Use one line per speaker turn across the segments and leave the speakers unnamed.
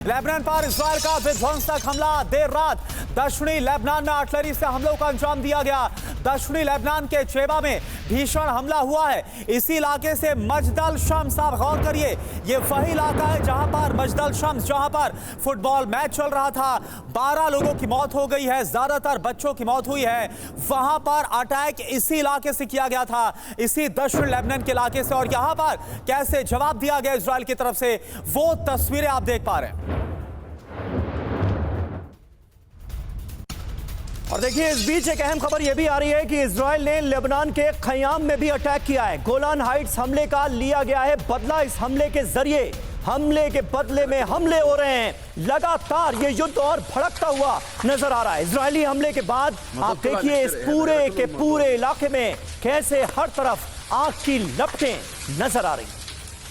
Lebanon पर Israel का विध्वंसक हमला देर रात दक्षिणी लेबनान में आर्टिलरी से हमलों का अंजाम दिया गया। दक्षिणी लेबनान के चेबा में भीषण हमला हुआ है। इसी इलाके से मजदल शम्स, आप गौर करिए, ये वही इलाका है जहां पर मजदल शम्स, जहां पर फुटबॉल मैच चल रहा था। 12 लोगों की मौत हो गई है, ज्यादातर बच्चों की मौत हुई है। वहां पर अटैक इसी इलाके से किया गया था, इसी दक्षिण लेबनान के इलाके से। और यहां पर कैसे जवाब दिया गया इजरायल की तरफ से, वो तस्वीरें आप देख पा रहे हैं।
और देखिए, इस बीच एक अहम खबर यह भी आ रही है कि इजरायल ने लेबनान के खयाम में भी अटैक किया है। गोलान हाइट्स हमले का लिया गया है बदला। इस हमले के जरिए, हमले के बदले में हमले हो रहे हैं। लगातार ये युद्ध और भड़कता हुआ नजर आ रहा है। इजरायली हमले के बाद आप देखिए इस पूरे के पूरे इलाके में कैसे हर तरफ आग की लपटें नजर आ रही हैं।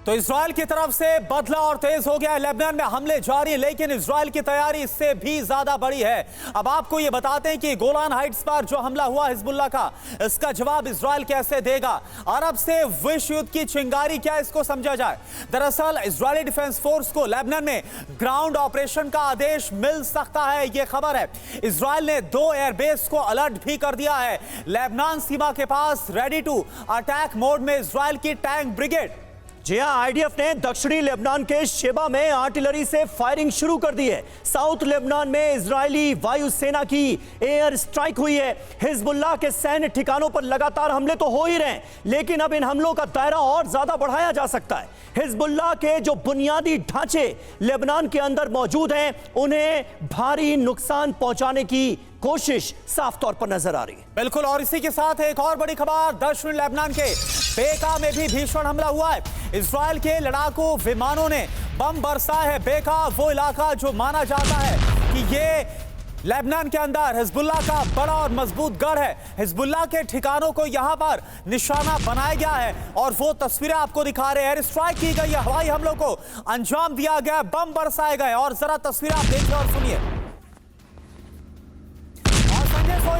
तो इजरायल की तरफ से बदला और तेज हो गया है। लेबनान में हमले जारी, लेकिन इजरायल की तैयारी इससे भी ज्यादा बड़ी है। अब आपको यह बताते हैं कि गोलान हाइट्स पर जो हमला हुआ हिजबुल्लाह का, इसका जवाब इजरायल कैसे देगा। अरब से विश्व युद्ध की चिंगारी क्या, इसको समझा जाए। दरअसल इजरायली डिफेंस फोर्स को लेबनान में ग्राउंड ऑपरेशन का आदेश मिल सकता है, यह खबर है। इजरायल ने 2 एयरबेस को अलर्ट भी कर दिया है। लेबनान सीमा के पास रेडी टू अटैक मोड में इजरायल की टैंक ब्रिगेड।
जी हां, आईडीएफ ने दक्षिणी लेबनान के शेबा में आर्टिलरी से फायरिंग शुरू कर दी है। साउथ लेबनान में इजरायली वायुसेना की एयर स्ट्राइक हुई है। हिजबुल्लाह के सैन्य ठिकानों पर लगातार हमले तो हो ही रहे हैं, लेकिन अब इन हमलों का दायरा और ज्यादा बढ़ाया जा सकता है। हिजबुल्लाह के जो बुनियादी ढांचे लेबनान के अंदर मौजूद हैं, उन्हें भारी नुकसान पहुंचाने की कोशिश साफ तौर पर नजर आ रही है।
बिल्कुल, और इसी के साथ एक और बड़ी खबर, दक्षिण लेबनान के बेका में भी भीषण हमला हुआ है। इजरायल के लड़ाकू विमानों ने बम बरसाए है। बेका वो इलाका जो माना जाता है कि ये लेबनान के अंदर हिजबुल्लाह का बड़ा और मजबूत गढ़ है। हिजबुल्लाह के ठिकानों को यहां पर निशाना बनाया गया है और वो तस्वीरें आपको दिखा रहे हैं। एयर स्ट्राइक की गई है, हवाई हमलों को अंजाम दिया गया, बम बरसाए गए। और जरा तस्वीरें आप देखिए और सुनिए।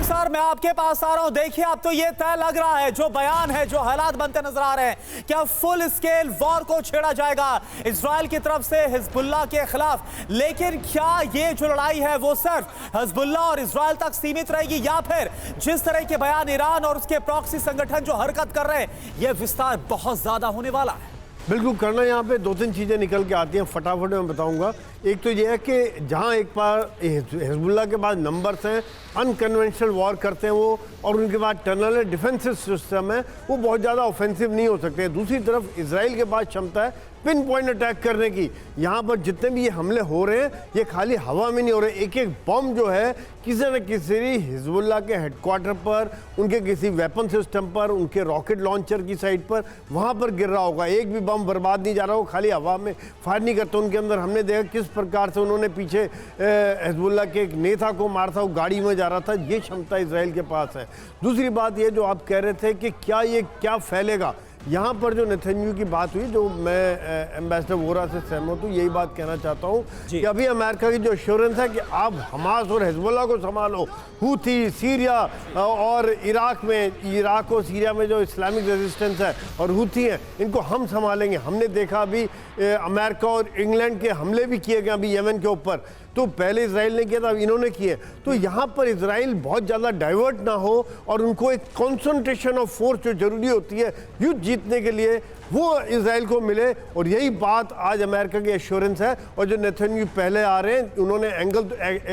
सर, मैं आपके पास आ रहा हूं। देखिए, अब तो ये तय लग रहा है, जो बयान है, जो हालात बनते नजर आ रहे हैं, क्या फुल स्केल वॉर को छेड़ा जाएगा इजरायल की तरफ से हिजबुल्लाह के खिलाफ। लेकिन क्या ये जो लड़ाई है वो सिर्फ हिजबुल्लाह और इजरायल तक सीमित रहेगी, या फिर जिस तरह के बयान ईरान और उसके प्रॉक्सी संगठन जो हरकत कर रहे हैं, यह विस्तार बहुत ज्यादा होने वाला है।
बिल्कुल करना, यहाँ पे 2-3 चीज़ें निकल के आती हैं, फटाफट मैं बताऊंगा। एक तो ये है कि जहाँ एक बार हिजबुल्लाह के पास नंबर्स हैं, अनकन्वेंशनल वॉर करते हैं वो, और उनके बाद टनल डिफेंसिव सिस्टम है, वो बहुत ज़्यादा ऑफेंसिव नहीं हो सकते। दूसरी तरफ इजराइल के पास क्षमता है पिन पॉइंट अटैक करने की। यहाँ पर जितने भी ये हमले हो रहे हैं, ये खाली हवा में नहीं हो रहे। एक एक बम जो है किसी न किसी हिजबुल्लाह के हेडक्वार्टर पर, उनके किसी वेपन सिस्टम पर, उनके रॉकेट लॉन्चर की साइड पर, वहाँ पर गिर रहा होगा। एक भी बम बर्बाद नहीं जा रहा हो, खाली हवा में फायर नहीं करते। उनके अंदर हमने देखा किस प्रकार से उन्होंने पीछे हिजबुल्लाह के एक नेता को मारा था, वो गाड़ी में जा रहा था। ये क्षमता इजराइल के पास है। दूसरी बात ये जो आप कह रहे थे कि क्या ये क्या फैलेगा, यहाँ पर जो नेतन्याहू की बात हुई, जो मैं एम्बेसडर वोरा से सहमत हूँ, यही बात कहना चाहता हूँ कि अभी अमेरिका की जो एश्योरेंस है कि आप हमास और हिजबुल्लाह को संभालो, हूथी, सीरिया और इराक और सीरिया में जो इस्लामिक रेजिस्टेंस है और हूथी हैं, इनको हम संभालेंगे। हमने देखा अभी अमेरिका और इंग्लैंड के हमले भी किए गए अभी यमन के ऊपर, तो पहले इजराइल ने किया था, अब इन्होंने किए। तो यहाँ पर इजराइल बहुत ज़्यादा डाइवर्ट ना हो और उनको एक कॉन्सेंट्रेशन ऑफ फोर्स जो जरूरी होती है युद्ध जीतने के लिए, वो इजराइल को मिले। और यही बात आज अमेरिका की एश्योरेंस है। और जो नेतन्याहू पहले आ रहे हैं, उन्होंने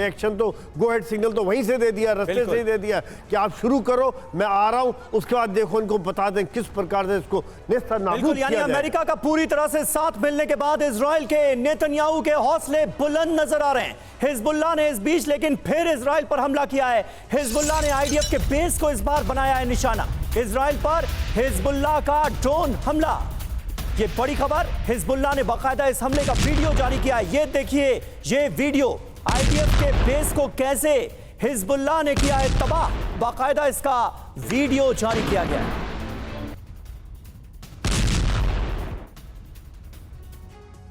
एक्शन तो गो हेड सिग्नल तो वहीं से दे दिया, रास्ते से ही दे दिया कि आप शुरू करो, मैं आ रहा हूं। उसके बाद देखो, इनको बता दें किस प्रकार से इसको नेस्तनाबूद किया जाए।
अमेरिका का पूरी तरह से साथ मिलने के बाद इजराइल के नेतन्याहू के हौसले बुलंद नजर आ रहे हैं। हिजबुल्लाह ने इस बीच लेकिन फिर इजराइल पर हमला किया है। हिजबुल्लाह ने आईडीएफ के बेस को इस बार बनाया है निशाना। इजराइल पर हिजबुल्लाह का ड्रोन हमला, ये बड़ी खबर। हिजबुल्लाह ने बाकायदा इस हमले का वीडियो जारी किया है। ये देखिए, ये वीडियो आईडीएफ के बेस को कैसे हिजबुल्लाह ने किया है तबाह, बाकायदा इसका वीडियो जारी किया गया है।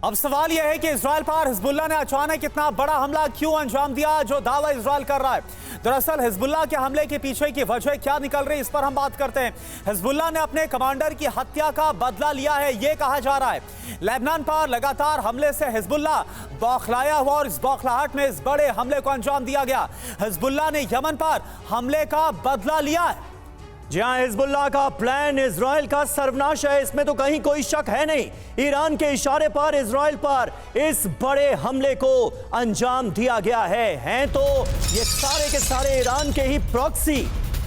अब सवाल यह है कि इजराइल पर हिजबुल्लाह ने अचानक इतना बड़ा हमला क्यों अंजाम दिया, जो दावा इजराइल कर रहा है। दरअसल हिजबुल्लाह के हमले के पीछे की वजह क्या निकल रही, इस पर हम बात करते हैं। हिजबुल्लाह ने अपने कमांडर की हत्या का बदला लिया है, यह कहा जा रहा है। लेबनान पर लगातार हमले से हिजबुल्लाह बौखलाया हुआ और इस बौखलाहट में इस बड़े हमले को अंजाम दिया गया। हिजबुल्लाह ने यमन पर हमले का बदला लिया है।
जी हां, हिजबुल्लाह का प्लान इजराइल का सर्वनाश है, इसमें तो कहीं कोई शक है नहीं। ईरान के इशारे पर इजराइल पर इस बड़े हमले को अंजाम दिया गया है। हैं तो ये सारे के सारे ईरान के ही प्रॉक्सी,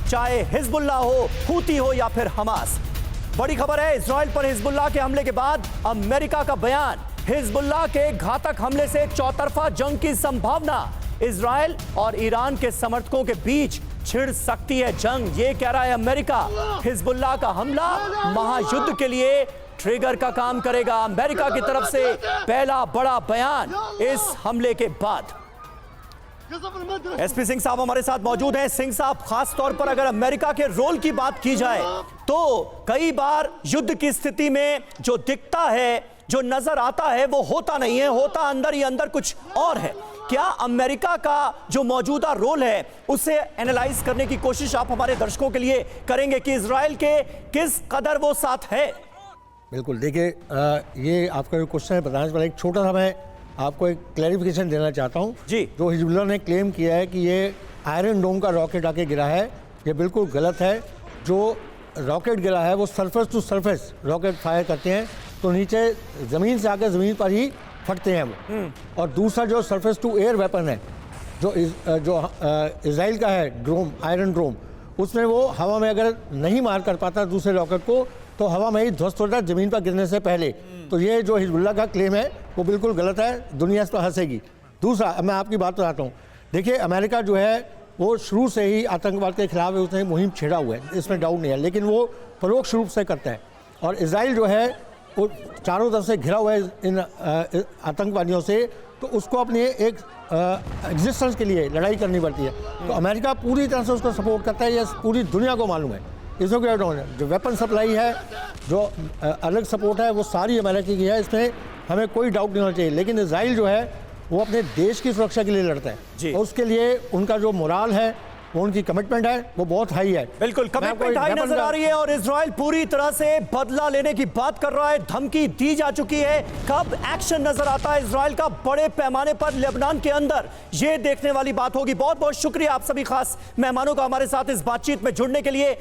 चाहे हिजबुल्लाह हो, हूती हो या फिर हमास। बड़ी खबर है, इजराइल पर हिजबुल्लाह के हमले के बाद अमेरिका का बयान। हिजबुल्लाह के घातक हमले से चौतरफा जंग की संभावना। इजराइल और ईरान के समर्थकों के बीच छिड़ सकती है जंग, ये कह रहा है अमेरिका। हिजबुल्लाह का हमला महायुद्ध के लिए ट्रिगर का काम करेगा। अमेरिका की तरफ से पहला बड़ा बयान इस हमले के बाद। एसपी सिंह साहब हमारे साथ मौजूद हैं। सिंह साहब, खास तौर पर अगर अमेरिका के रोल की बात की जाए तो कई बार युद्ध की स्थिति में जो दिखता है, जो नजर आता है, वो होता नहीं है, होता अंदर ही अंदर कुछ और है। क्या अमेरिका का जो मौजूदा रोल है उसे एनालाइज करने की कोशिश आप हमारे दर्शकों के लिए करेंगे कि इजराइल के किस कदर वो साथ है?
बिल्कुल, देखिए ये आपका जो क्वेश्चन है बताने से पहले एक छोटा सा मैं आपको एक क्लैरिफिकेशन देना चाहता हूँ।
जी।
जो हिजबुल्लाह ने क्लेम किया है कि ये आयरन डोम का रॉकेट आके गिरा है, ये बिल्कुल गलत है। जो रॉकेट गिरा है वो surface to surface rocket fire करते हैं, तो नीचे ज़मीन से आकर ज़मीन पर ही फटते हैं वो। और दूसरा जो सरफेस टू एयर वेपन है जो इजराइल का है, ड्रोम, आयरन ड्रोम, उसमें वो हवा में अगर नहीं मार कर पाता दूसरे रॉकेट को तो हवा में ही ध्वस्त होता है ज़मीन पर गिरने से पहले। तो ये जो हिजबुल्लाह का क्लेम है वो बिल्कुल गलत है, दुनिया इस पर हंसेगी। दूसरा, अब मैं आपकी बात बताता हूँ। देखिए, अमेरिका जो है वो शुरू से ही आतंकवाद के खिलाफ उसने मुहिम छेड़ा हुआ है, इसमें डाउट नहीं है, लेकिन वो परोक्ष रूप से करता है। और इजराइल जो है वो चारों तरफ से घिरा हुआ है इन आतंकवादियों से, तो उसको अपनी एक एग्जिस्टेंस के लिए लड़ाई करनी पड़ती है। तो अमेरिका पूरी तरह से उसको सपोर्ट करता है, ये पूरी दुनिया को मालूम है। इसमें कोई डाउट नहीं। जो वेपन सप्लाई है, जो अलग सपोर्ट है, वो सारी अमेरिका की है, इसमें हमें कोई डाउट नहीं होना चाहिए। लेकिन इजराइल जो है वो अपने देश की सुरक्षा के लिए लड़ता है, और उसके लिए उनका जो मोराल है, वो उनकी कमिटमेंट है, वो बहुत हाई है।
बिल्कुल कमिटमेंट हाई नजर आ रही है और इजराइल पूरी तरह से बदला लेने की बात कर रहा है। धमकी दी जा चुकी है। कब एक्शन नजर आता है इजराइल का बड़े पैमाने पर लेबनान के अंदर, ये देखने वाली बात होगी। बहुत बहुत शुक्रिया आप सभी खास मेहमानों का हमारे साथ इस बातचीत में जुड़ने के लिए।